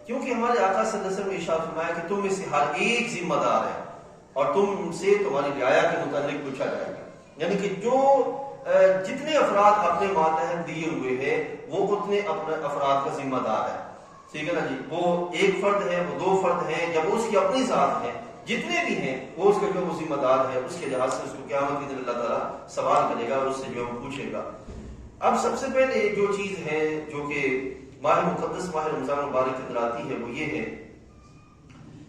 کیونکہ ہمارے آقا صلی اللہ علیہ وسلم نے ارشاد فرمایا کہ تم میں سے ہر ایک ذمہ دار ہے اور تم سے تمہاری رعایا کے متعلق پوچھا جائے گا. یعنی کہ جو جتنے افراد اپنے ماتحت دیے ہوئے ہیں وہ اتنے اپنے افراد کا ذمہ دار ہے. ٹھیک ہے نا جی. وہ ایک فرد ہے، وہ دو فرد ہیں، جب اس کی اپنی ذات ہے، جتنے بھی ہیں وہ اس کا جو وہ ذمہ دار ہے، اس کے لحاظ سے اس کو قیامت کے دن اللہ تعالیٰ سوال کرے گا اور اس سے جو ہے پوچھے گا. اب سب سے پہلے جو چیز ہے جو کہ ماہ مقدس ماہ رمضان مبارک کے اندر آتی ہے وہ یہ ہے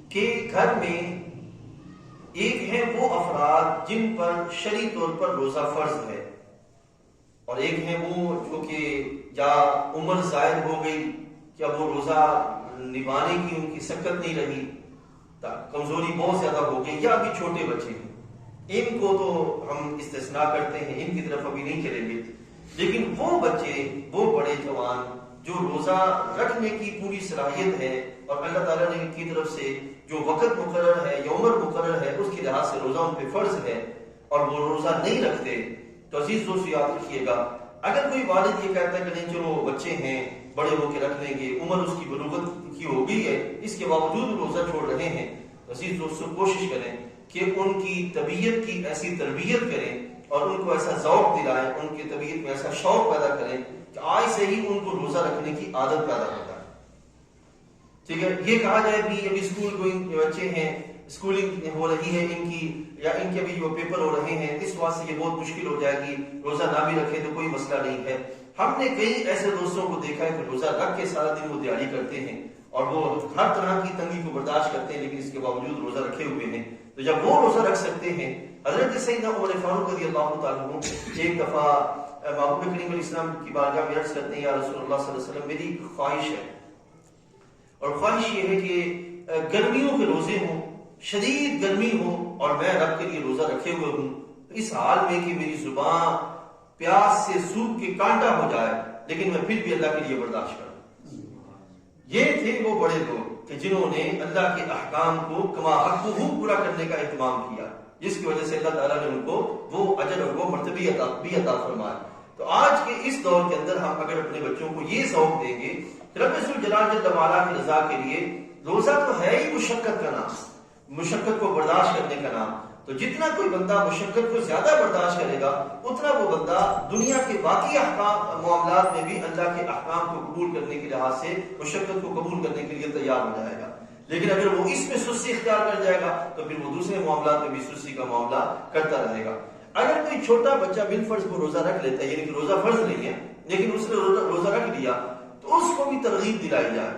کہ گھر میں ایک ہے وہ افراد جن پر شرعی طور پر روزہ فرض ہے، اور ایک ہے وہ جو کہ یا عمر زائد ہو گئی، کیا وہ روزہ نبھانے کی ان کی سکت نہیں رہی، کمزوری بہت زیادہ ہو گئی، یا ابھی چھوٹے بچے ہیں. ان کو تو ہم استثناء کرتے ہیں، ان کی طرف ابھی نہیں چلیں گے. لیکن وہ بچے، وہ بڑے جوان جو روزہ رکھنے کی پوری صلاحیت ہے اور اللہ تعالیٰ نے ان کی طرف سے جو وقت مقرر ہے یا عمر مقرر ہے اس کے لحاظ سے روزہ ان پہ فرض ہے اور وہ روزہ نہیں رکھتے، تو عزیز دوست یاد رکھیے گا، اگر کوئی والد یہ کہتا ہے کہ نہیں چلو بچے ہیں بڑے ہو کے رکھ لیں گے، عمر اس کی بلوغت کی ہو گئی ہے، اس کے باوجود روزہ چھوڑ رہے ہیں، تو عزیز دوستوں کوشش کریں کہ ان کی طبیعت کی ایسی تربیت کریں اور ان کو ایسا ذوق دلائیں، ان کی طبیعت میں ایسا شوق پیدا کریں کہ آج سے ہی ان کو روزہ رکھنے کی عادت پیدا ہو جائے. ٹھیک ہے. یہ کہا جائے بھی ابھی اسکول گوئنگ بچے ہیں، اسکولنگ ہو رہی ہے ان کی، یا ان کے ابھی جو پیپر ہو رہے ہیں، اس واسطے یہ بہت مشکل ہو جائے گی، روزہ نہ بھی رکھے تو کوئی مسئلہ نہیں ہے. ہم نے کئی ایسے دوستوں کو دیکھا ہے کہ روزہ رکھ کے سارا دن وہ دیہڑی کرتے ہیں اور وہ ہر طرح کی تنگی کو برداشت کرتے ہیں، لیکن اس کے باوجود روزہ رکھے ہوئے ہیں. تو جب وہ روزہ رکھ سکتے ہیں، حضرت سیدنا عمر فاروق رضی اللہ تعالیٰ عنہ ایک دفعہ محبوب کریم علیہ السلام کی بارگاہ میں عرض کرتے ہیں، یا رسول اللہ صلی اللہ علیہ وسلم میری خواہش ہے، اور خواہش یہ ہے کہ گرمیوں کے روزے ہوں، شدید گرمی ہو اور میں رب کے لیے روزہ رکھے ہوئے ہوں، اس حال میں کہ میری زبان پیاس سے سوکھ کے کانٹا ہو جائے، لیکن میں پھر بھی اللہ کے لیے برداشت کروں. یہ تھے وہ بڑے لوگ کہ جنہوں نے اللہ کے احکام کو کما حق پورا کرنے کا اہتمام کیا، جس کی وجہ سے اللہ تعالیٰ نے ان کو وہ اجر اور وہ مرتبہ بھی عطا فرمایا. تو آج کے اس دور کے اندر ہم اگر اپنے بچوں کو یہ ذوق دیں گے، رب ذوالجلال جل وعلا کی رضا کے لیے روزہ تو ہے ہی مشقت کا نام، مشقت کو برداشت کرنے کا نام. تو جتنا کوئی بندہ مشقت کو زیادہ برداشت کرے گا، اتنا وہ بندہ دنیا کے باقی احکام معاملات میں بھی اللہ کے احکام کو قبول کرنے کے لحاظ سے مشقت کو قبول کرنے کے لیے تیار ہو جائے گا. لیکن اگر وہ اس میں سستی اختیار کر جائے گا تو پھر وہ دوسرے معاملات میں بھی سستی کا معاملہ کرتا رہے گا. اگر کوئی چھوٹا بچہ بالفرض کو روزہ رکھ لیتا ہے، یعنی کہ روزہ فرض نہیں ہے لیکن اس نے روزہ رکھ لیا، تو اس کو بھی ترغیب دلائی جائے.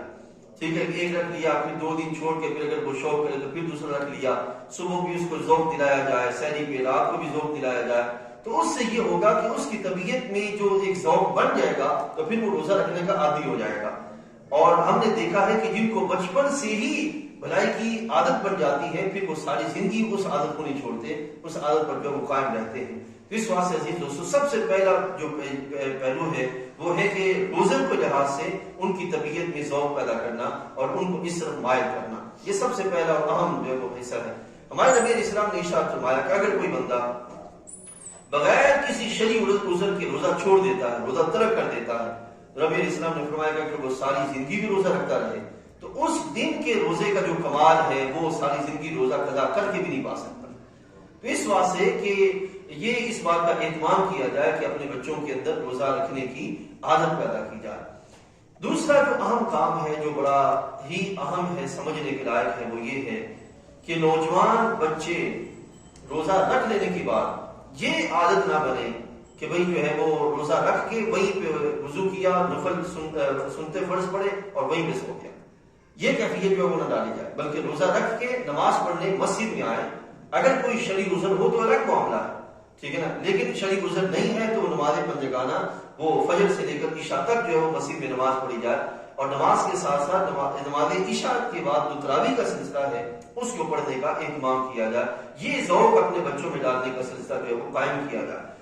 ٹھیک ہے، ایک رکھ لیا، پھر 2 دن چھوڑ کے پھر اگر وہ شوق کرے تو پھر دوسرا رکھ لیا، صبح بھی اس کو ذوق دلایا جائے، سحری پہ رات کو بھی ذوق دلایا جائے. تو اس سے یہ ہوگا کہ اس کی طبیعت میں جو ایک ذوق بن جائے گا تو پھر وہ روزہ رکھنے کا عادی ہو جائے گا. اور ہم نے دیکھا ہے کہ جن کو بچپن سے ہی بھلائی کی عادت بن جاتی ہے، پھر وہ ساری زندگی اس عادت کو نہیں چھوڑتے، اس عادت پر جو وہ قائم رہتے ہیں. اس واسطے عزیز دوستو سب سے پہلا جو پہلو ہے وہ ہے کہ روزے کے لحاظ سے ان کی طبیعت میں ذوق پیدا کرنا اور ان کو اس طرف مائل کرنا، یہ سب سے پہلا اور اہم جو ہے وہ حصہ ہے. ہمارے نبی علیہ السلام نے ارشاد فرمایا کہ اگر کوئی بندہ بغیر کسی شرعی عذر کے روزہ چھوڑ دیتا ہے، روزہ ترک کر دیتا ہے، نبی علیہ السلام نے فرمایا کہ اگر وہ ساری زندگی بھی روزہ رکھتا رہے تو اس دن کے روزے کا جو کمال ہے وہ ساری زندگی روزہ قضا کر کے بھی نہیں پا سکتا. تو اس واسطے کہ یہ اس بات کا اہتمام کیا جائے کہ اپنے بچوں کے اندر روزہ رکھنے کی عادت پیدا کی جائے. دوسرا جو اہم کام ہے، جو بڑا ہی اہم ہے، سمجھنے کے لائق ہے، وہ یہ ہے کہ نوجوان بچے روزہ رکھ لینے کے بعد یہ عادت نہ بنے کہ بھئی جو ہے وہ روزہ رکھ کے وہیں پہ وضو کیا، نفل سنتے فرض پڑے اور وہیں پہ سو گیا. یہ کیفیت جو ہے وہ نہ ڈالی جائے، بلکہ روزہ رکھ کے نماز پڑھنے مسجد میں آئے. اگر کوئی شرعی عذر ہو تو الگ معاملہ ہے، ٹھیک ہے نا، لیکن شرعی عذر نہیں ہے تو نماز پنجگانہ وہ فجر سے لے کر عشاء تک جو ہے وہ مسجد میں نماز پڑھی جائے. اور نماز کے ساتھ ساتھ نماز عشاء کے بعد جو تراویح کا سلسلہ ہے اس کو پڑھنے کا اہتمام کیا جائے. یہ ذوق اپنے بچوں میں ڈالنے کا سلسلہ جو ہے وہ قائم کیا جائے.